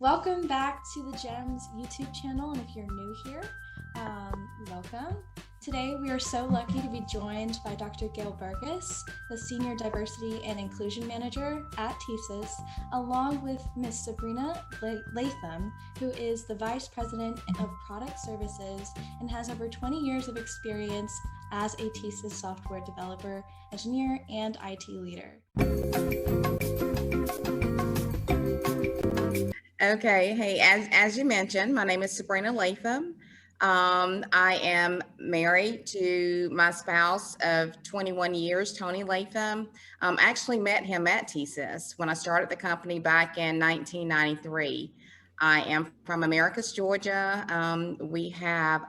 Welcome back to the GEMS YouTube channel, and if you're new here, welcome. Today we are so lucky to be joined by Dr. Gail Burgos, the Senior Diversity and Inclusion Manager at TSYS, along with Ms. Sabrina Latham, who is the Vice President of Product Services and has over 20 years of experience as a TSYS Software Developer, Engineer, and IT Leader. Okay, hey, as you mentioned, my name is Sabrina Latham. I am married to my spouse of 21 years, Tony Latham. I actually met him at TSYS when I started the company back in 1993. I am from Americus, Georgia. We have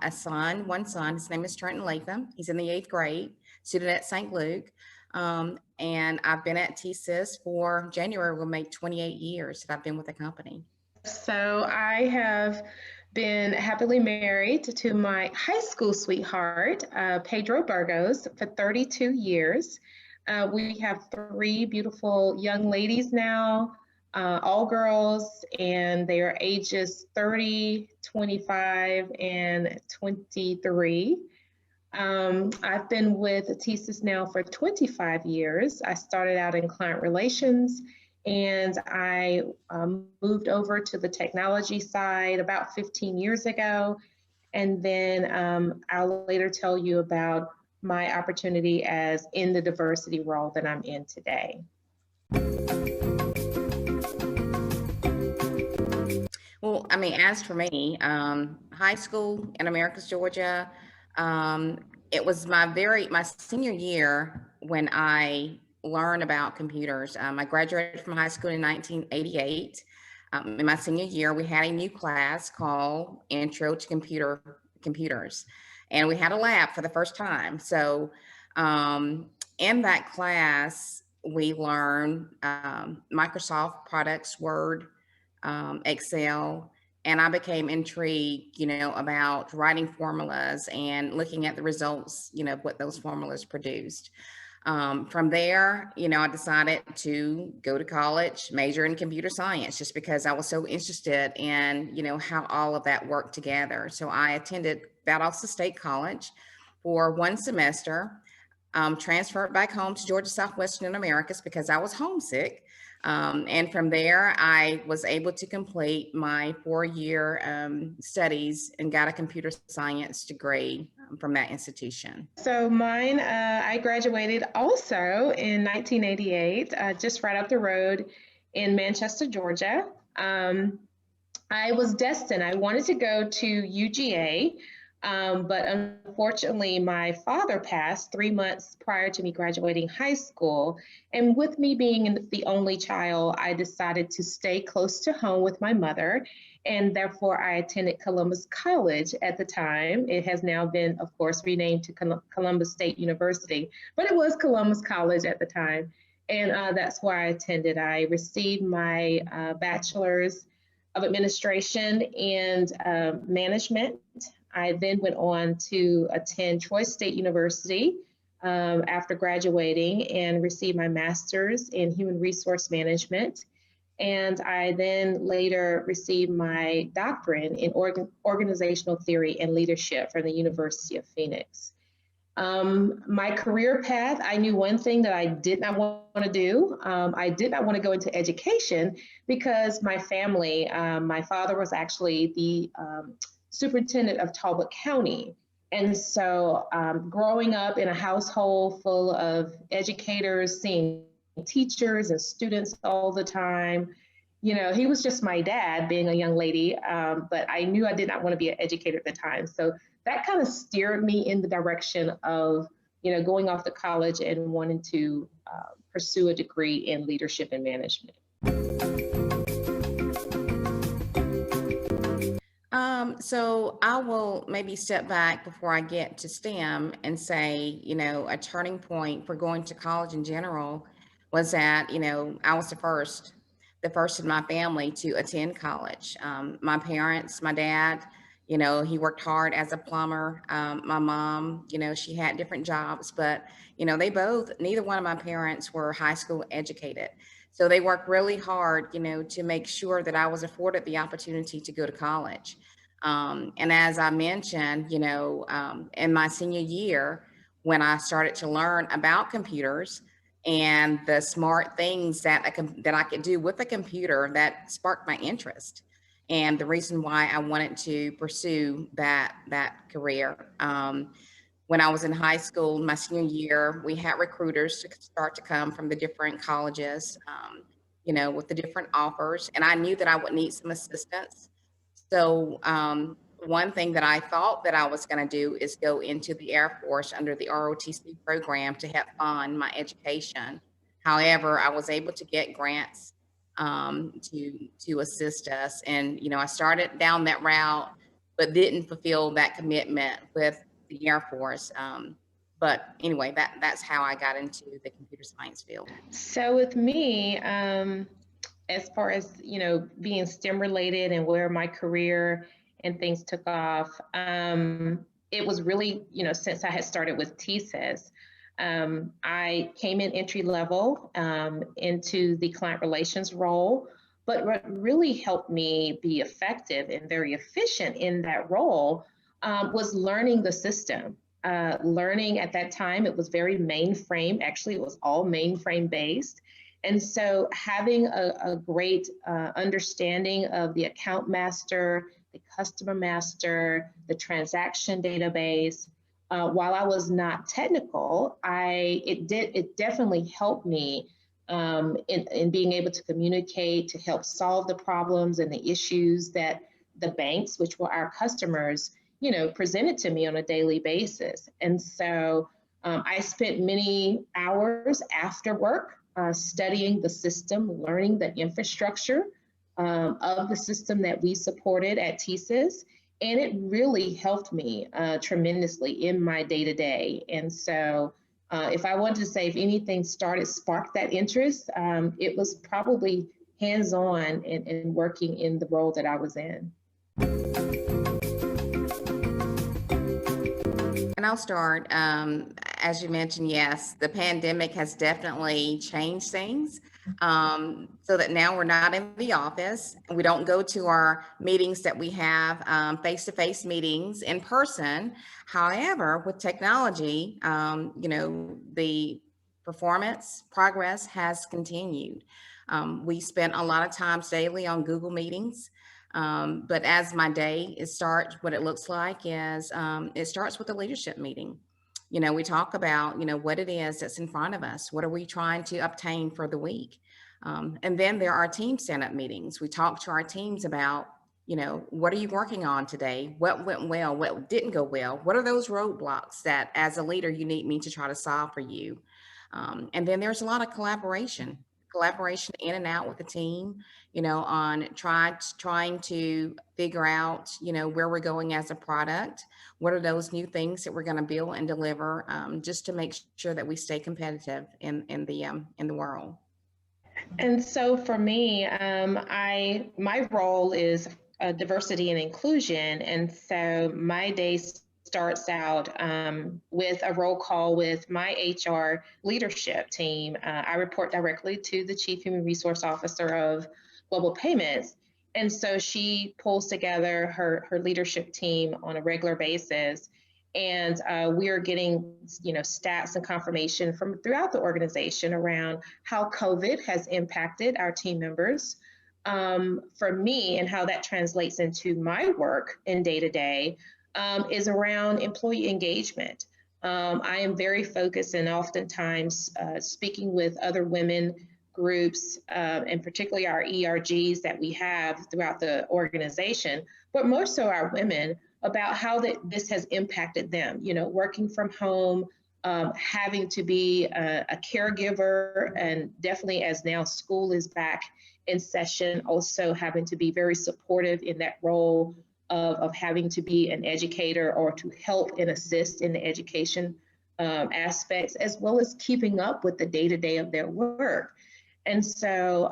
one son. His name is Trenton Latham. He's in the 8th grade, student at St. Luke. And I've been at TSYS for January will make 28 years that I've been with the company. So I have been happily married to my high school sweetheart, Pedro Burgos, for 32 years. We have 3 beautiful young ladies now, all girls, and they are ages 30, 25, and 23. I've been with TSYS now for 25 years. I started out in client relations, and I moved over to the technology side about 15 years ago. And then I'll later tell you about my opportunity as in the diversity role that I'm in today. Well, I mean, as for me, high school in Americus, Georgia, it was my senior year when I learn about computers. I graduated from high school in 1988. In my senior year, we had a new class called Intro to Computers, and we had a lab for the first time. So in that class, we learned Microsoft products, Word, Excel, and I became intrigued, about writing formulas and looking at the results, what those formulas produced. From there, I decided to go to college, major in computer science, just because I was so interested in, how all of that worked together. So I attended Valdosta State College for 1 semester, transferred back home to Georgia Southwestern Americas because I was homesick. And from there, I was able to complete my 4-year studies and got a computer science degree from that institution. So mine, I graduated also in 1988, just right up the road in Manchester, Georgia. I was destined. I wanted to go to UGA, but unfortunately, my father passed 3 months prior to me graduating high school. And with me being the only child, I decided to stay close to home with my mother. And therefore, I attended Columbus College at the time. It has now been, of course, renamed to Columbus State University, but it was Columbus College at the time. And that's where I attended. I received my bachelor's of administration and management. I then went on to attend Troy State University after graduating and received my master's in human resource management. And I then later received my doctorate in organizational theory and leadership from the University of Phoenix. My career path, I knew one thing that I did not want to do. I did not want to go into education because my family, my father was actually the superintendent of Talbot County. And so growing up in a household full of educators, seeing teachers and students all the time, he was just my dad being a young lady, but I knew I did not want to be an educator at the time. So that kind of steered me in the direction of, going off to college and wanting to pursue a degree in leadership and management. So I will maybe step back before I get to STEM and say, a turning point for going to college in general was that, I was the first in my family to attend college. My parents, my dad, he worked hard as a plumber. My mom, she had different jobs, but, neither one of my parents were high school educated. So they worked really hard, to make sure that I was afforded the opportunity to go to college. And as I mentioned, in my senior year, when I started to learn about computers and the smart things that I could do with a computer, that sparked my interest and the reason why I wanted to pursue that career. When I was in high school, my senior year, we had recruiters to start to come from the different colleges, with the different offers, and I knew that I would need some assistance. So one thing that I thought that I was going to do is go into the Air Force under the ROTC program to help fund my education. However, I was able to get grants to assist us, and I started down that route, but didn't fulfill that commitment with the Air Force. But anyway, that's how I got into the computer science field. So with me, as far as being STEM related and where my career and things took off, it was really since I had started with TSYS. I came in entry level into the client relations role, but what really helped me be effective and very efficient in that role was learning the system. Learning at that time, it was very mainframe. Actually, it was all mainframe based. And so having a great understanding of the account master, the customer master, the transaction database, while I was not technical, it definitely helped me in being able to communicate, to help solve the problems and the issues that the banks, which were our customers, presented to me on a daily basis. And so I spent many hours after work studying the system, learning the infrastructure of the system that we supported at TSYS. And it really helped me tremendously in my day-to-day. And so if I wanted to say if anything sparked that interest, it was probably hands-on and working in the role that I was in. And I'll start. As you mentioned, yes, the pandemic has definitely changed things, so that now we're not in the office and we don't go to our meetings that we have face-to-face meetings in person. However, with technology, the progress has continued. We spent a lot of times daily on Google Meetings. But as my day starts, what it looks like is it starts with a leadership meeting. We talk about, what it is that's in front of us. What are we trying to obtain for the week? And then there are team stand-up meetings. We talk to our teams about, what are you working on today? What went well? What didn't go well? What are those roadblocks that as a leader you need me to try to solve for you? And then there's a lot of collaboration in and out with the team, on trying to figure out, where we're going as a product. What are those new things that we're going to build and deliver, just to make sure that we stay competitive in the world. And so for me, my role is diversity and inclusion. And so my day starts out with a roll call with my HR leadership team. I report directly to the Chief Human Resource Officer of Global Payments. And so she pulls together her leadership team on a regular basis. And we are getting, stats and confirmation from throughout the organization around how COVID has impacted our team members. For me, and how that translates into my work in day-to-day is around employee engagement. I am very focused and oftentimes speaking with other women groups, and particularly our ERGs that we have throughout the organization, but more so our women, about how this has impacted them, working from home, having to be a caregiver, and definitely as now school is back in session, also having to be very supportive in that role of having to be an educator or to help and assist in the education aspects, as well as keeping up with the day-to-day of their work. And so,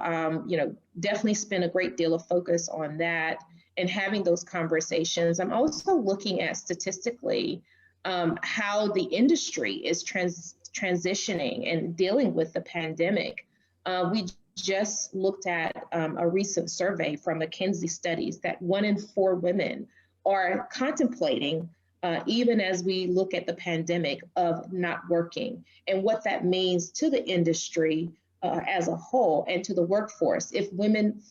definitely spend a great deal of focus on that and having those conversations. I'm also looking at statistically how the industry is transitioning and dealing with the pandemic. We just looked at a recent survey from McKinsey Studies that 1 in 4 women are contemplating, even as we look at the pandemic, of not working, and what that means to the industry as a whole and to the workforce if women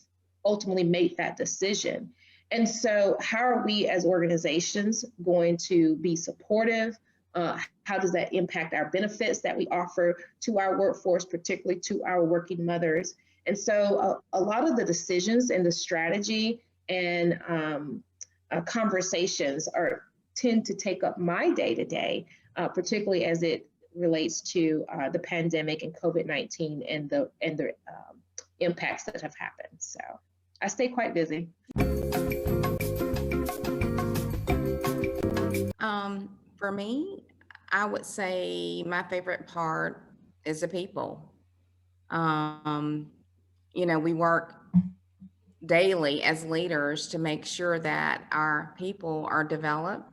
ultimately make that decision. And so how are we as organizations going to be supportive? How does that impact our benefits that we offer to our workforce, particularly to our working mothers? And so a lot of the decisions and the strategy and conversations tend to take up my day-to-day, particularly as it relates to the pandemic and COVID-19 and the impacts that have happened. So I stay quite busy. For me, I would say my favorite part is the people. We work daily as leaders to make sure that our people are developed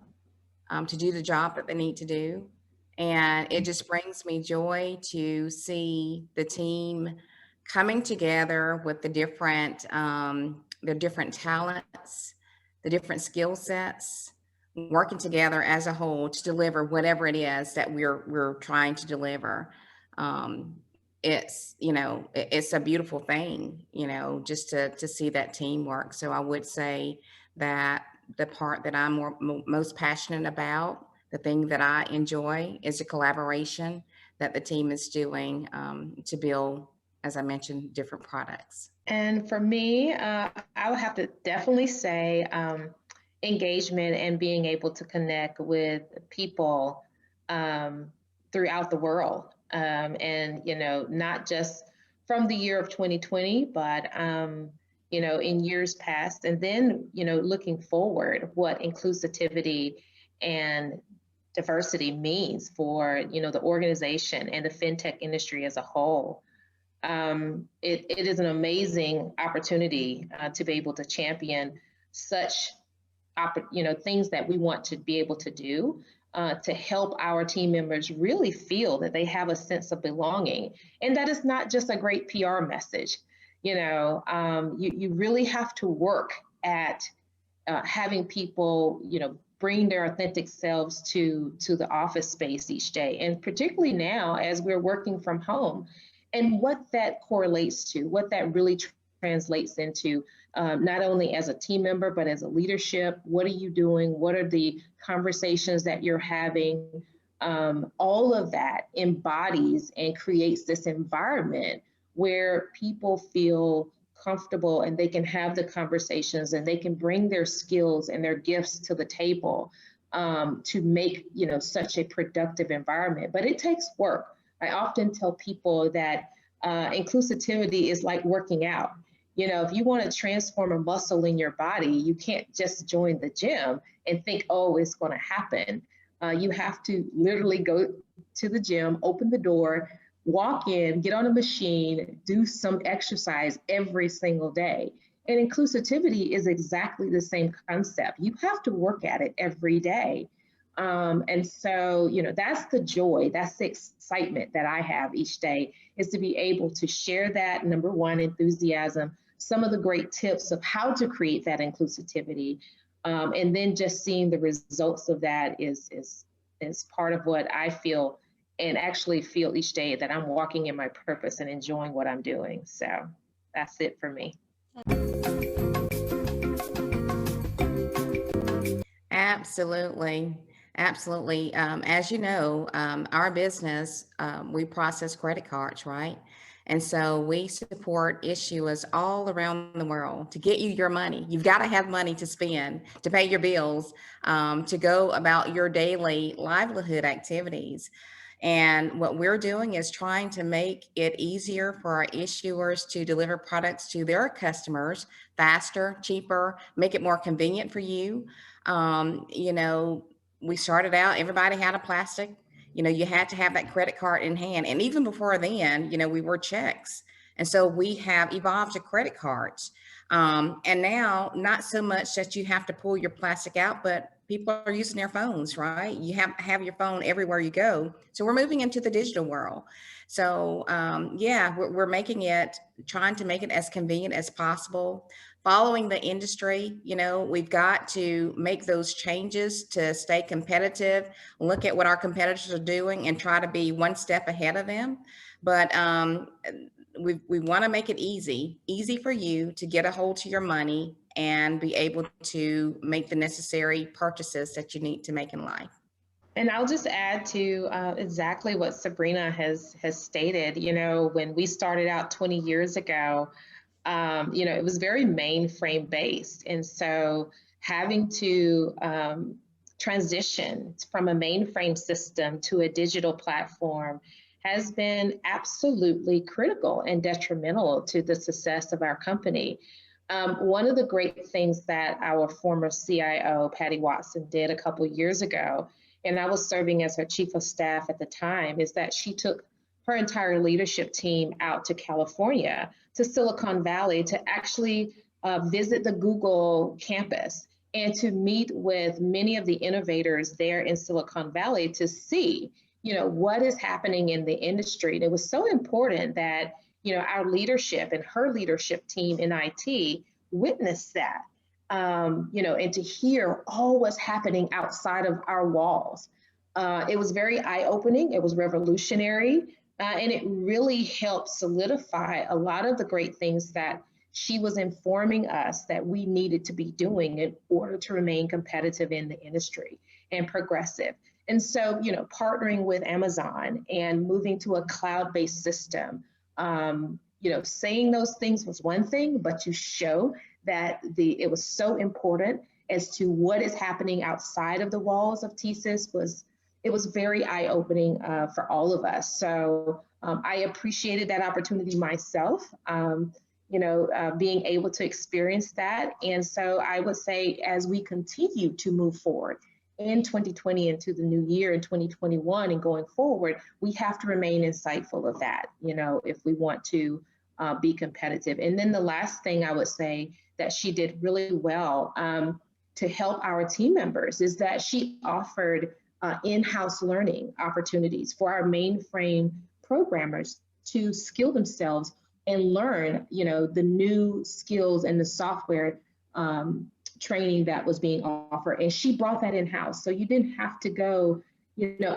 to do the job that they need to do. And it just brings me joy to see the team coming together with their different talents, the different skill sets, working together as a whole to deliver whatever it is that we're trying to deliver. It's a beautiful thing, just to see that teamwork. So I would say that the part that I'm most passionate about, the thing that I enjoy, is the collaboration that the team is doing to build, as I mentioned, different products. And for me, I would have to definitely say engagement and being able to connect with people throughout the world. And, not just from the year of 2020, but, in years past. And then, looking forward, what inclusivity and diversity means for, the organization and the fintech industry as a whole. It is an amazing opportunity to be able to champion such things that we want to be able to do to help our team members really feel that they have a sense of belonging. And that is not just a great PR message. You really have to work at having people, bring their authentic selves to the office space each day. And particularly now, as we're working from home, and what that correlates to, what that really translates into, not only as a team member, but as a leadership. What are you doing? What are the conversations that you're having? All of that embodies and creates this environment where people feel comfortable and they can have the conversations and they can bring their skills and their gifts to the table to make, such a productive environment. But it takes work. I often tell people that inclusivity is like working out. If you want to transform a muscle in your body, you can't just join the gym and think, oh, it's going to happen. You have to literally go to the gym, open the door, walk in, get on a machine, do some exercise every single day. And inclusivity is exactly the same concept. You have to work at it every day. And so, that's the joy, that's the excitement that I have each day, is to be able to share that, number one, enthusiasm, some of the great tips of how to create that inclusivity. And then just seeing the results of that is part of what I feel and actually feel each day, that I'm walking in my purpose and enjoying what I'm doing. So that's it for me. Absolutely. Absolutely. As you know, our business, we process credit cards, right? And so we support issuers all around the world to get you your money. You've got to have money to spend, to pay your bills, to go about your daily livelihood activities. And what we're doing is trying to make it easier for our issuers to deliver products to their customers faster, cheaper, make it more convenient for you. We started out, everybody had a plastic, you had to have that credit card in hand. And even before then, we were checks. And so we have evolved to credit cards. And now, not so much that you have to pull your plastic out, but people are using their phones, right? You have your phone everywhere you go. So we're moving into the digital world. So yeah, we're making it, trying to make it as convenient as possible. Following the industry, we've got to make those changes to stay competitive, look at what our competitors are doing and try to be one step ahead of them. But we want to make it easy for you to get a hold to your money and be able to make the necessary purchases that you need to make in life. And I'll just add to exactly what Sabrina has stated. When we started out 20 years ago, it was very mainframe based. And so having to transition from a mainframe system to a digital platform has been absolutely critical and detrimental to the success of our company. One of the great things that our former CIO, Patty Watson, did a couple years ago, and I was serving as her chief of staff at the time, is that she took her entire leadership team out to California, to Silicon Valley, to actually visit the Google campus and to meet with many of the innovators there in Silicon Valley to see, what is happening in the industry. And it was so important that, our leadership and her leadership team in IT witnessed that, and to hear all what's happening outside of our walls. It was very eye-opening. It was revolutionary. And it really helped solidify a lot of the great things that she was informing us that we needed to be doing in order to remain competitive in the industry and progressive. And so, partnering with Amazon and moving to a cloud-based system, saying those things was one thing, but to show that it was so important as to what is happening outside of the walls of TSYS was very eye-opening for all of us. So I appreciated that opportunity myself, being able to experience that. And so I would say, as we continue to move forward in 2020 into the new year in 2021 and going forward, we have to remain insightful of that, if we want to be competitive. And then the last thing I would say that she did really well to help our team members is that she offered in-house learning opportunities for our mainframe programmers to skill themselves and learn, the new skills and the software training that was being offered. And she brought that in-house. So you didn't have to go,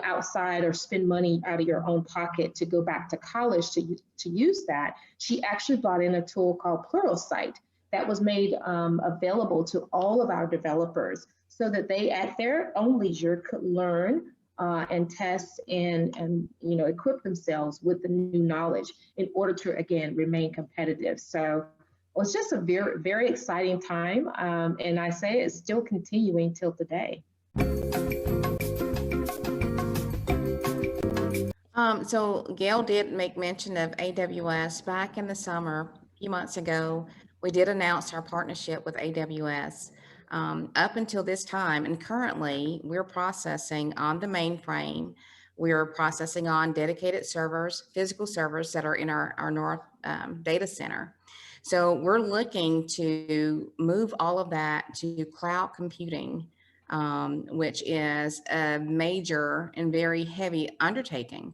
outside or spend money out of your own pocket to go back to college to use that. She actually brought in a tool called Pluralsight that was made available to all of our developers so that they, at their own leisure, could learn and test and equip themselves with the new knowledge in order to, again, remain competitive. So it was just a very, very exciting time. And I say it's still continuing till today. So Gail did make mention of AWS back in the summer, a few months ago. We did announce our partnership with AWS. Up until this time, and currently we're processing on the mainframe. We're processing on dedicated servers, physical servers that are in our North data center. So we're looking to move all of that to cloud computing, which is a major and very heavy undertaking.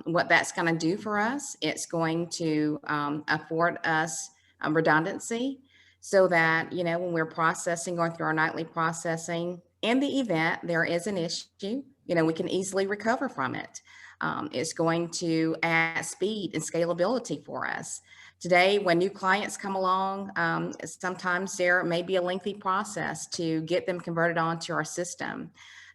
What that's going to do for us, it's going to afford us redundancy so that, when we're processing, going through our nightly processing, in the event there is an issue, we can easily recover from it. It's going to add speed and scalability for us. Today, when new clients come along, sometimes there may be a lengthy process to get them converted onto our system.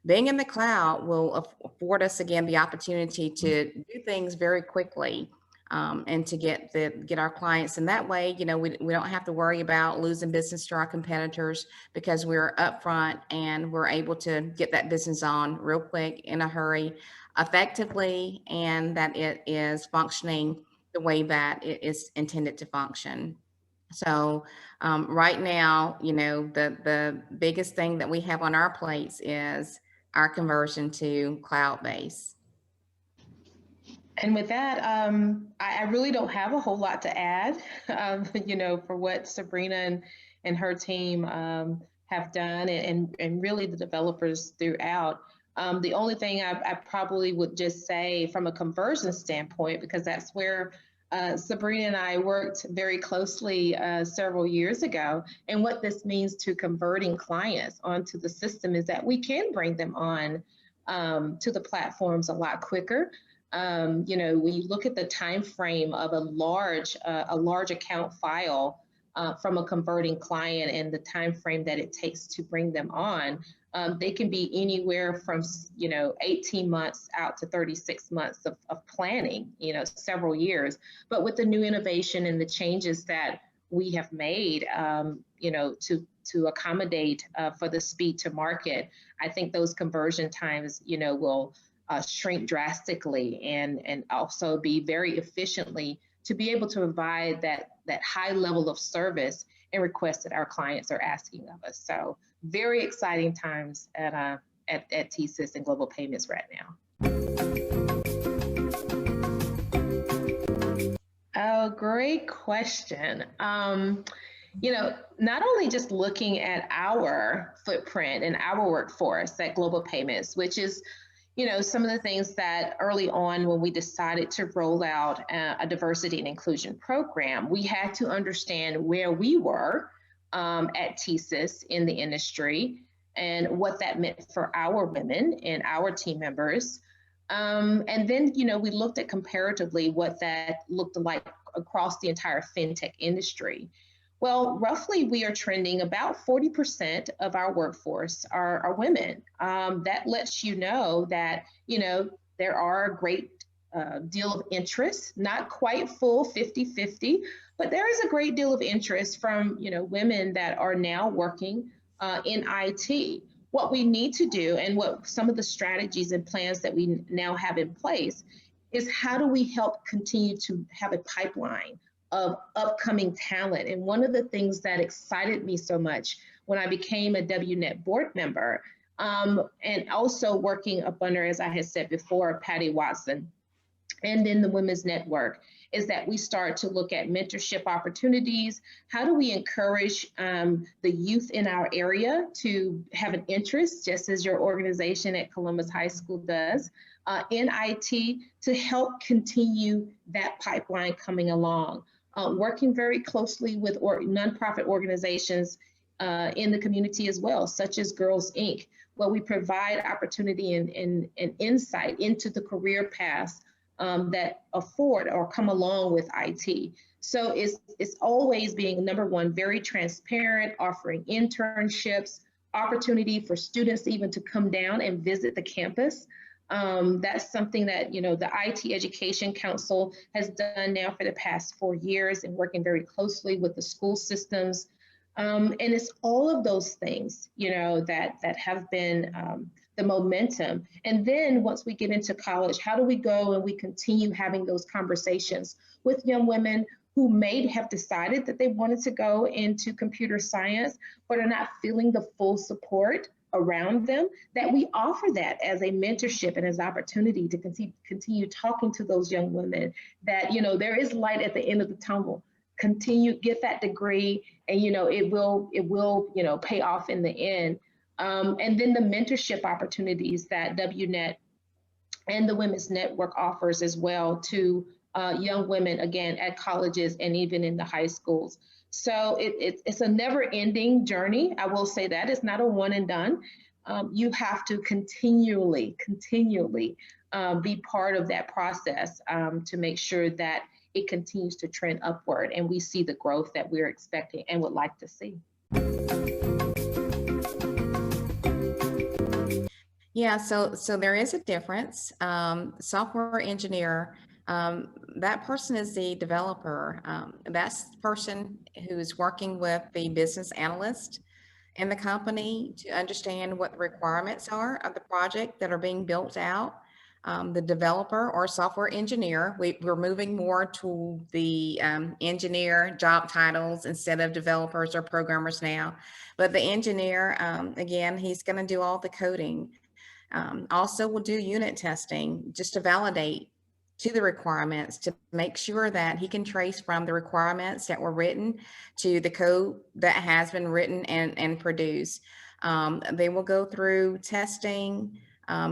Being in the cloud will afford us, again, the opportunity to do things very quickly and to get our clients. And that way, we don't have to worry about losing business to our competitors because we're upfront and we're able to get that business on real quick, in a hurry, effectively, and that it is functioning the way that it is intended to function. So right now, the biggest thing that we have on our plates is our conversion to cloud-based. And with that, I really don't have a whole lot to add, for what Sabrina and her team have done, and really the developers throughout. The only thing I probably would just say from a conversion standpoint, because that's where Sabrina and I worked very closely several years ago. And what this means to converting clients onto the system is that we can bring them on to the platforms a lot quicker. When you look at the time frame of a large account file from a converting client and the time frame that it takes to bring them on, they can be anywhere from 18 months out to 36 months of planning, several years. But with the new innovation and the changes that we have made, to accommodate for the speed to market, I think those conversion times, will shrink drastically and also be very efficiently to be able to provide that high level of service and requests that our clients are asking of us. So very exciting times at TSYS and Global Payments right now. Oh, great question. Not only just looking at our footprint and our workforce at Global Payments, which is some of the things that early on when we decided to roll out a diversity and inclusion program, we had to understand where we were at TSYS in the industry and what that meant for our women and our team members. And then, we looked at comparatively what that looked like across the entire fintech industry. Well, roughly we are trending about 40% of our workforce are women. That lets you know that, there are a great deal of interest, not quite full 50-50, but there is a great deal of interest from, women that are now working in IT. What we need to do and what some of the strategies and plans that we now have in place is how do we help continue to have a pipeline of upcoming talent. And one of the things that excited me so much when I became a WNET board member, and also working up under, as I had said before, Patty Watson, and then the Women's Network, is that we start to look at mentorship opportunities. How do we encourage the youth in our area to have an interest, just as your organization at Columbus High School does, in IT, to help continue that pipeline coming along? Working very closely with nonprofit organizations in the community as well, such as Girls Inc., where we provide opportunity and insight into the career paths that afford or come along with IT. So it's always being, number one, very transparent, offering internships, opportunity for students even to come down and visit the campus. That's something that, the IT Education Council has done now for the past 4 years and working very closely with the school systems. And it's all of those things, that have been the momentum. And then once we get into college, how do we go and we continue having those conversations with young women who may have decided that they wanted to go into computer science, but are not feeling the full support around them, that we offer that as a mentorship and as opportunity to continue talking to those young women that, there is light at the end of the tunnel. Continue, get that degree, and, it will, pay off in the end. And then the mentorship opportunities that WNET and the Women's Network offers as well to young women, again, at colleges and even in the high schools. So it's a never-ending journey. I will say that it's not a one and done. You have to continually be part of that process to make sure that it continues to trend upward and we see the growth that we're expecting and would like to see. Yeah, so there is a difference. Software engineer, that person is the developer. That's the person who's working with the business analyst in the company to understand what the requirements are of the project that are being built out. The developer or software engineer, we're moving more to the engineer job titles instead of developers or programmers now. But the engineer, again, he's going to do all the coding. Also, we'll do unit testing just to validate to the requirements to make sure that he can trace from the requirements that were written to the code that has been written and produced. They will go through testing,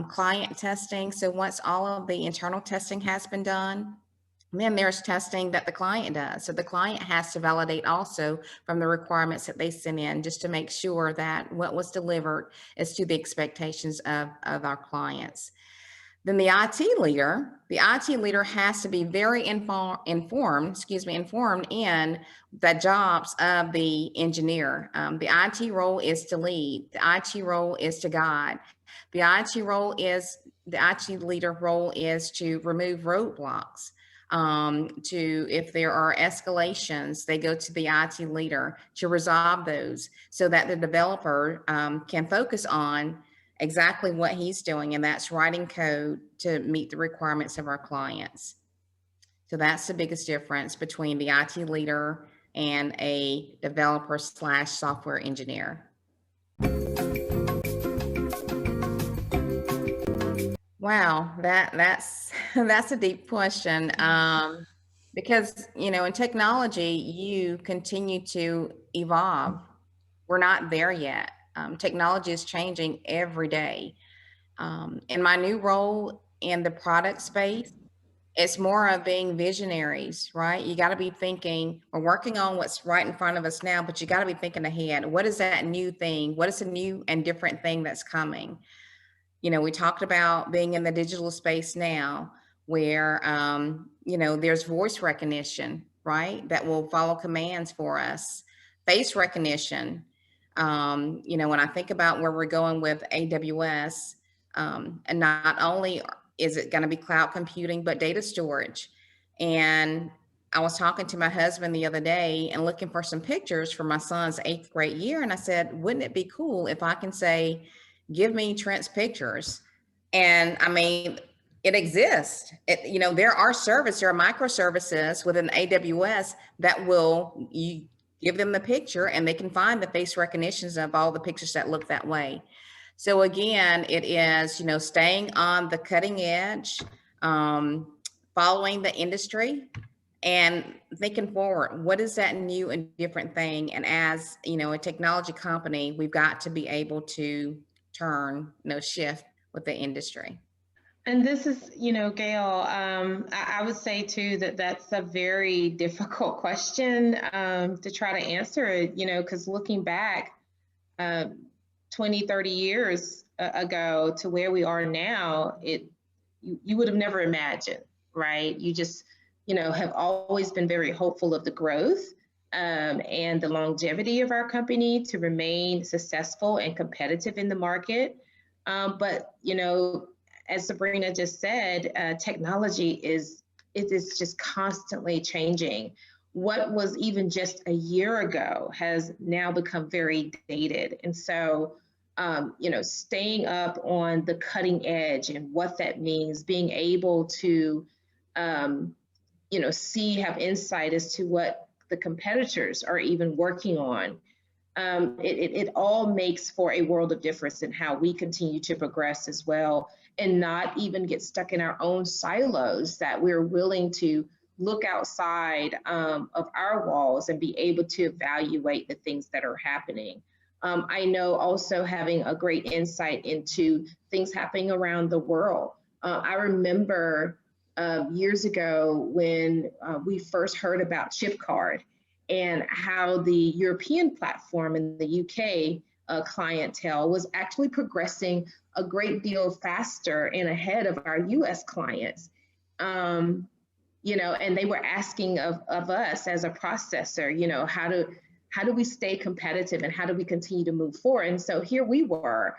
client testing. So once all of the internal testing has been done, then there's testing that the client does. So the client has to validate also from the requirements that they send in, just to make sure that what was delivered is to the expectations of our clients. Then the IT leader has to be very informed in the jobs of the engineer. The IT role is to lead. The IT role is to guide. The IT leader role is to remove roadblocks. If there are escalations, they go to the IT leader to resolve those so that the developer can focus on exactly what he's doing, and that's writing code to meet the requirements of our clients. So that's the biggest difference between the IT leader and a developer / software engineer. Wow, that's a deep question, because in technology you continue to evolve. We're not there yet. Technology is changing every day. In my new role in the product space, it's more of being visionaries, right? You got to be thinking, we're working on what's right in front of us now, but you got to be thinking ahead. What is that new thing? What is a new and different thing that's coming? We talked about being in the digital space now where, there's voice recognition, right? That will follow commands for us. Face recognition. When I think about where we're going with AWS, and not only is it going to be cloud computing, but data storage. And I was talking to my husband the other day and looking for some pictures for my son's 8th grade year. And I said, wouldn't it be cool if I can say, give me Trent's pictures? And I mean, it exists. There are microservices within AWS that will, you give them the picture and they can find the face recognitions of all the pictures that look that way. So again, it is, staying on the cutting edge, following the industry and thinking forward, what is that new and different thing? And as, a technology company, we've got to be able to shift with the industry. And this is, Gail, I would say too that that's a very difficult question to try to answer it, because looking back 20, 30 years ago to where we are now, you would have never imagined, right? You just, have always been very hopeful of the growth and the longevity of our company to remain successful and competitive in the market. But, as Sabrina just said, technology is just constantly changing. What was even just a year ago has now become very dated. And so, staying up on the cutting edge and what that means, being able to, have insight as to what the competitors are even working on. It all makes for a world of difference in how we continue to progress as well, and not even get stuck in our own silos, that we're willing to look outside of our walls and be able to evaluate the things that are happening. I know also having a great insight into things happening around the world. I remember years ago when we first heard about chip card and how the European platform in the UK clientele was actually progressing a great deal faster and ahead of our US clients. And they were asking of us as a processor, how do we stay competitive and how do we continue to move forward? And so here we were,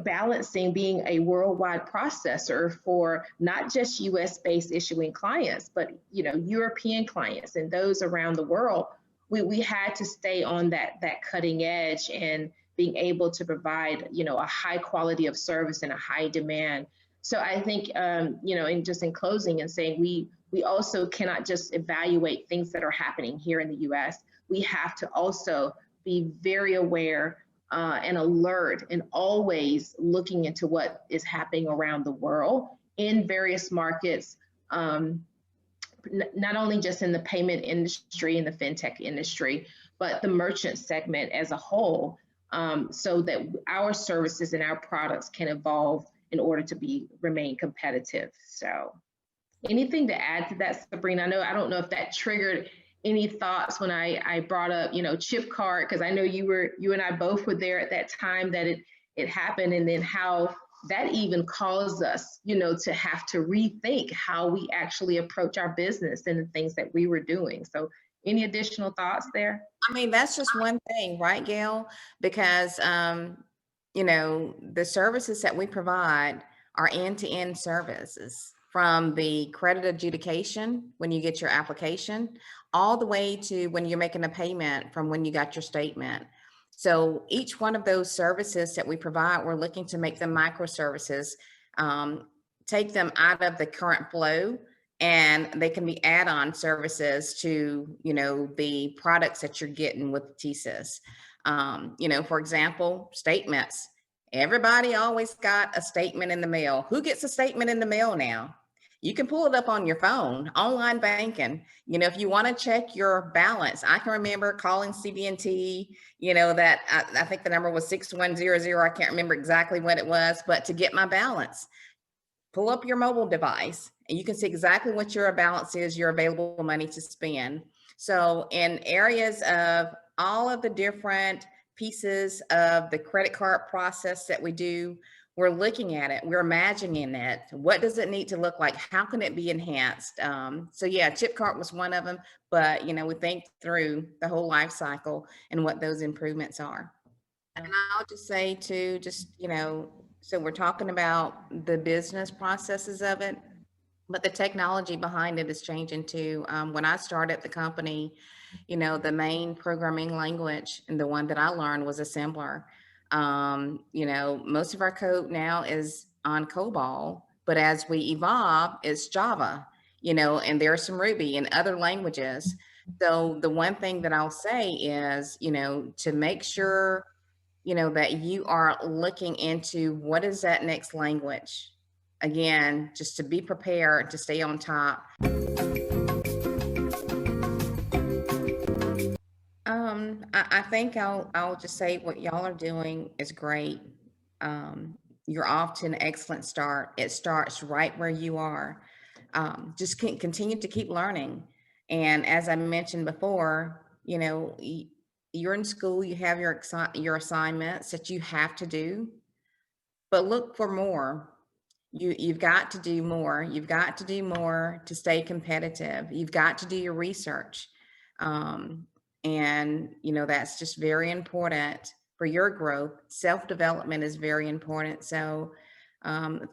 balancing being a worldwide processor for not just US-based issuing clients, but, European clients and those around the world. We had to stay on that cutting edge and being able to provide, a high quality of service and a high demand. So I think, in closing and saying, we also cannot just evaluate things that are happening here in the US. We have to also be very aware and alert and always looking into what is happening around the world in various markets not only just in the payment industry and the fintech industry, but the merchant segment as a whole, so that our services and our products can evolve in order to remain competitive. So anything to add to that, Sabrina? I don't know if that triggered any thoughts when I brought up, chip card, because I know you and I both were there at that time that it happened, and then how that even caused us, to have to rethink how we actually approach our business and the things that we were doing. So any additional thoughts there? I mean, that's just one thing, right, Gail? Because, the services that we provide are end-to-end services, from the credit adjudication when you get your application, all the way to when you're making a payment from when you got your statement. So each one of those services that we provide, we're looking to make them microservices, take them out of the current flow, and they can be add-on services to, the products that you're getting with TSYS. For example, statements. Everybody always got a statement in the mail. Who gets a statement in the mail now? You can pull it up on your phone, online banking. If you want to check your balance, I can remember calling CB&T, that I think the number was 6100. I can't remember exactly what it was, but to get my balance, pull up your mobile device and you can see exactly what your balance is, your available money to spend. So in areas of all of the different pieces of the credit card process that we do, we're looking at it, we're imagining it. What does it need to look like? How can it be enhanced? So yeah, chip card was one of them, but we think through the whole life cycle and what those improvements are. And I'll just say too, so we're talking about the business processes of it, but the technology behind it is changing too. When I started the company, the main programming language and the one that I learned was assembler. Most of our code now is on COBOL, but as we evolve, it's Java, and there's some Ruby and other languages. So the one thing that I'll say is, to make sure, that you are looking into what is that next language. Again, just to be prepared to stay on top. I think I'll just say what y'all are doing is great. You're off to an excellent start. It starts right where you are. Just continue to keep learning. And as I mentioned before, you're in school, you have your assignments that you have to do, but look for more. You've got to do more. You've got to do more to stay competitive. You've got to do your research. And that's just very important for your growth. Self-development is very important. So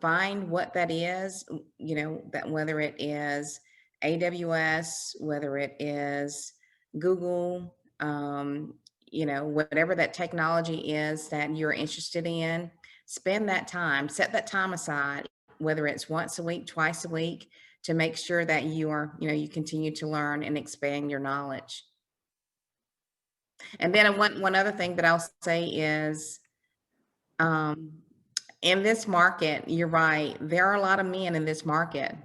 find what that is, that whether it is AWS, whether it is Google, whatever that technology is that you're interested in, spend that time, set that time aside, whether it's once a week, twice a week, to make sure that you continue to learn and expand your knowledge. And then one other thing that I'll say is, in this market, you're right, there are a lot of men in this market,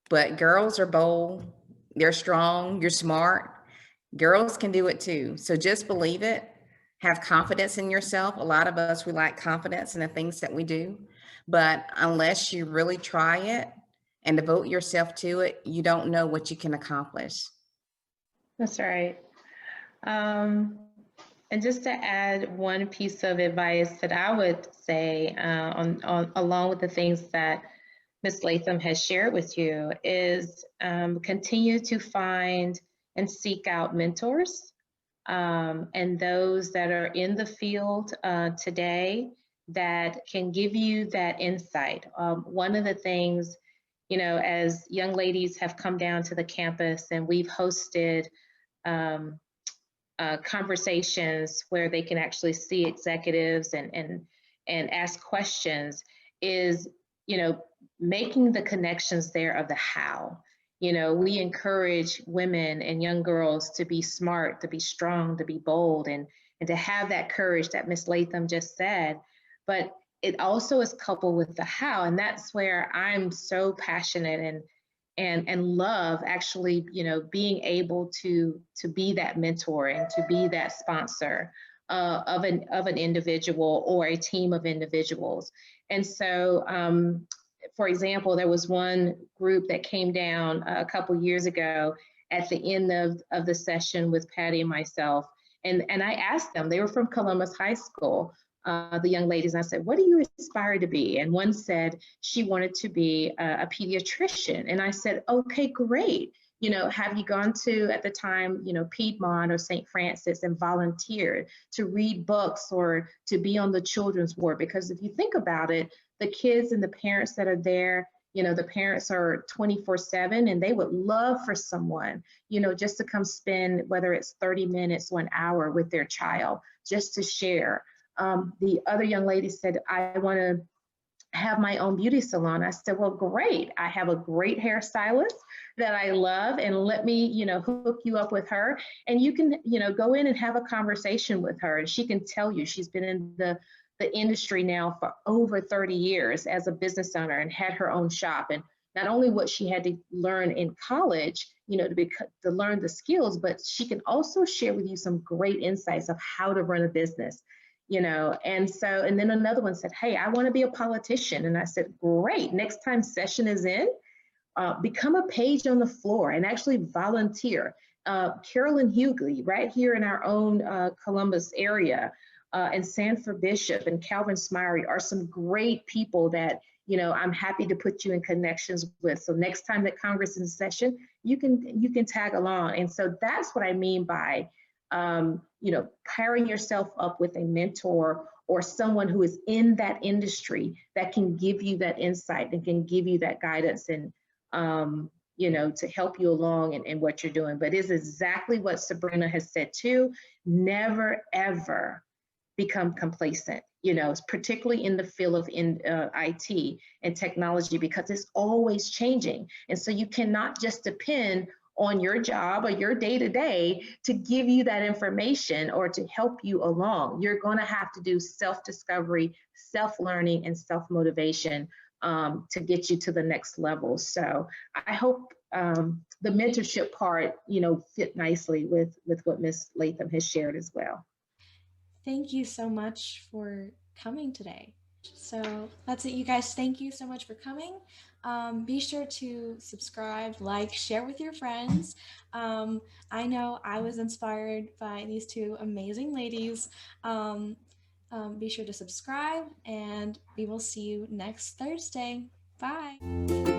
but girls are bold, they're strong, you're smart. Girls can do it too. So just believe it, have confidence in yourself. A lot of us, we lack confidence in the things that we do, but unless you really try it and devote yourself to it, you don't know what you can accomplish. That's right. And just to add one piece of advice that I would say, along with the things that Ms. Latham has shared with you, is continue to find and seek out mentors and those that are in the field today that can give you that insight. One of the things, as young ladies have come down to the campus and we've hosted conversations where they can actually see executives and ask questions, is making the connections there of the how. We encourage women and young girls to be smart, to be strong, to be bold, and to have that courage that Ms. Latham just said. But it also is coupled with the how, and that's where I'm so passionate and love actually, being able to be that mentor and to be that sponsor of an individual or a team of individuals. And so, for example, there was one group that came down a couple years ago at the end of the session with Patty and myself. And I asked them, they were from Columbus High School, the young ladies, and I said, what do you aspire to be? And one said she wanted to be a pediatrician. And I said, okay, great. Have you gone to, at the time, Piedmont or St. Francis and volunteered to read books or to be on the children's ward? Because if you think about it, the kids and the parents that are there, the parents are 24/7, and they would love for someone, just to come spend, whether it's 30 minutes or an hour with their child, just to share. The other young lady said, I want to have my own beauty salon. I said, well, great. I have a great hairstylist that I love, and let me, hook you up with her. And you can, go in and have a conversation with her, and she can tell you. She's been in the industry now for over 30 years as a business owner and had her own shop. And not only what she had to learn in college, to learn the skills, but she can also share with you some great insights of how to run a business. And then another one said, hey, I want to be a politician. And I said, great. Next time session is in, become a page on the floor and actually volunteer. Carolyn Hughley, right here in our own Columbus area, and Sanford Bishop and Calvin Smyrie are some great people that, I'm happy to put you in connections with. So next time that Congress is in session, you can tag along. And so that's what I mean by pairing yourself up with a mentor or someone who is in that industry that can give you that insight and can give you that guidance and, to help you along in what you're doing. But it's exactly what Sabrina has said too. Never, ever become complacent, particularly in the field of IT and technology, because it's always changing. And so you cannot just depend on your job or your day-to-day to give you that information or to help you along. You're going to have to do self-discovery, self-learning, and self-motivation to get you to the next level. So I hope the mentorship part, fit nicely with what Ms. Latham has shared as well. Thank you so much for coming today. So that's it, you guys. Thank you so much for coming. Be sure to subscribe, like, share with your friends. I know I was inspired by these two amazing ladies. Be sure to subscribe, and we will see you next Thursday. Bye.